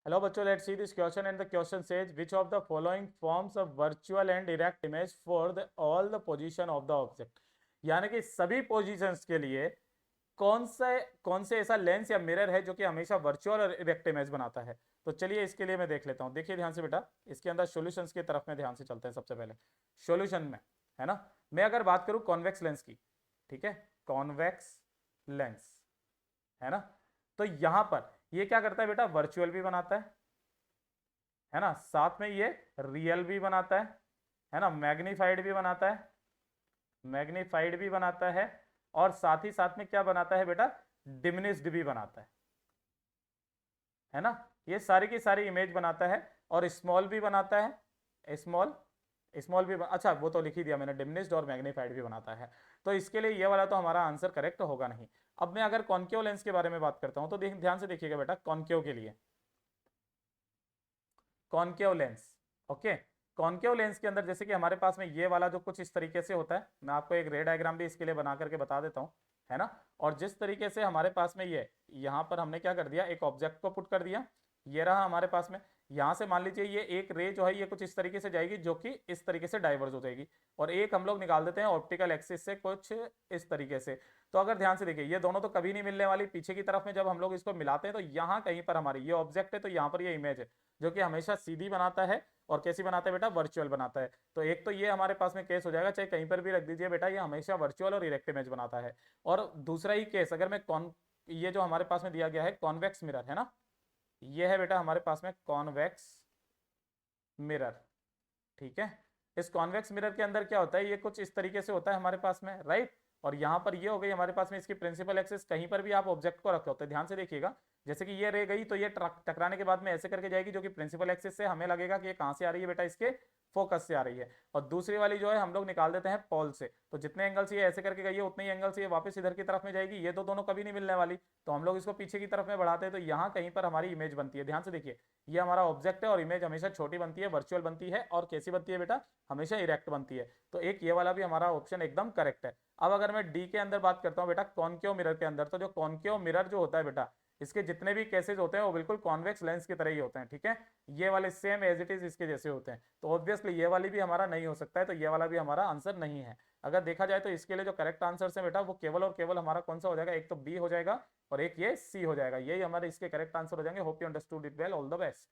Hello बच्चों, let's see this question and the question says which of the following forms of virtual and direct image for all the position of the object। यानी कि सभी positions के लिए कौन से ऐसा लेंस या मिरर है जो कि हमेशा वर्चुअल और इरेक्ट इमेज बनाता है। तो चलिए इसके लिए मैं देख लेता हूं। देखिए ध्यान से बेटा, इसके अंदर सॉल्यूशंस की तरफ में ध्यान से चलते हैं। सबसे पहले सॉल्यूशन में है ना, मैं अगर बात करूं कॉन्वेक्स लेंस की, ठीक है, कॉन्वेक्स लेंस है ना, तो यहां पर ये क्या करता है बेटा, वर्चुअल भी बनाता है ना, साथ में ये रियल भी बनाता है ना, मैग्नीफाइड भी बनाता है, मैग्नीफाइड भी बनाता है, और साथ ही साथ में क्या बनाता है बेटा, डिमिनिश्ड भी बनाता है ना। ये सारी की सारी इमेज बनाता है, और स्मॉल भी बनाता है, स्मॉल स्मॉल भी अच्छा वो तो लिख ही दिया मैंने, डिमिनिश्ड और मैग्नीफाइड भी बनाता है। तो इसके लिए ये वाला तो हमारा आंसर करेक्ट होगा नहीं। अब मैं अगर कॉन्केव लेंस के बारे में बात करता हूं तो ध्यान से देखिएगा बेटा, कॉन्केव के लिए concave lens, okay, concave lens के अंदर जैसे कि हमारे पास में ये वाला जो कुछ इस तरीके से होता है, मैं आपको एक रे डायग्राम भी इसके लिए बना करके बता देता हूं, है ना। और जिस तरीके से हमारे पास में ये यहां पर हमने क्या कर दिया, एक ऑब्जेक्ट को पुट कर दिया, ये रहा हमारे पास में। यहां से मान लीजिए ये एक रे जो है ये कुछ इस तरीके से जाएगी जो कि इस तरीके से डाइवर्ज हो जाएगी, और एक हम लोग निकाल देते हैं ऑप्टिकल एक्सिस से कुछ इस तरीके से। तो अगर ध्यान से देखिए, ये दोनों तो कभी नहीं मिलने वाली, पीछे की तरफ में जब हम लोग इसको मिलाते हैं तो यहाँ कहीं पर हमारी ये ऑब्जेक्ट है, तो यहाँ पर ये इमेज है जो कि हमेशा सीधी बनाता है, और कैसी बनाता है बेटा, वर्चुअल बनाता है। तो एक तो ये हमारे पास में केस हो जाएगा, चाहे कहीं पर भी रख दीजिए बेटा, ये हमेशा वर्चुअल और इरेक्ट इमेज बनाता है। और दूसरा ही केस अगर मैं ये जो हमारे पास में दिया गया है कॉन्वेक्स मिरर है ना, ये है बेटा हमारे पास में कॉन्वेक्स मिरर, ठीक है। इस कॉन्वेक्स मिरर के अंदर क्या होता है, ये कुछ इस तरीके से होता है हमारे पास में, राइट। और यहां पर ये हो गई हमारे पास में इसकी प्रिंसिपल एक्सिस, कहीं पर भी आप ऑब्जेक्ट को रखते होते हैं, ध्यान से देखिएगा, जैसे कि ये रह गई तो ये टकराने के बाद में ऐसे करके जाएगी, जो कि प्रिंसिपल एक्सिस से हमें लगेगा कि ये कहां से आ रही है बेटा, इसके फोकस से आ रही है। और दूसरी वाली जो है हम लोग निकाल देते हैं पॉल से, तो जितने एंगल से ये ऐसे करके गई है उतने ही एंगल से ये वापस इधर की तरफ में जाएगी, ये तो दोनों कभी नहीं मिलने वाली, तो हम लोग इसको पीछे की तरफ में बढ़ाते हैं, तो यहाँ कहीं पर हमारी इमेज बनती है। ध्यान से देखिए, ये हमारा ऑब्जेक्ट है और इमेज हमेशा छोटी बनती है, वर्चुअल बनती है, और कैसी बनती है बेटा, हमेशा इरेक्ट बनती है। तो एक ये वाला भी हमारा ऑप्शन एकदम करेक्ट है। अब अगर मैं डी के अंदर बात करता हूँ बेटा, कॉन्केव मिरर के अंदर, तो जो कॉन्केव मिरर जो होता है बेटा, इसके जितने भी केसेस होते हैं वो बिल्कुल कॉन्वेक्स लेंस की तरह ही होते हैं, ठीक है। ये वाले सेम एज इट इज इसके जैसे होते हैं, तो ऑब्वियसली ये वाली भी हमारा नहीं हो सकता है, तो ये वाला भी हमारा आंसर नहीं है। अगर देखा जाए तो इसके लिए जो करेक्ट आंसर है बेटा, वो केवल और केवल हमारा कौन सा हो जाएगा, एक तो बी हो जाएगा और एक ये सी हो जाएगा, यही हमारे इसके करेक्ट आंसर हो जाएंगे। Hope you understood it well, all the best.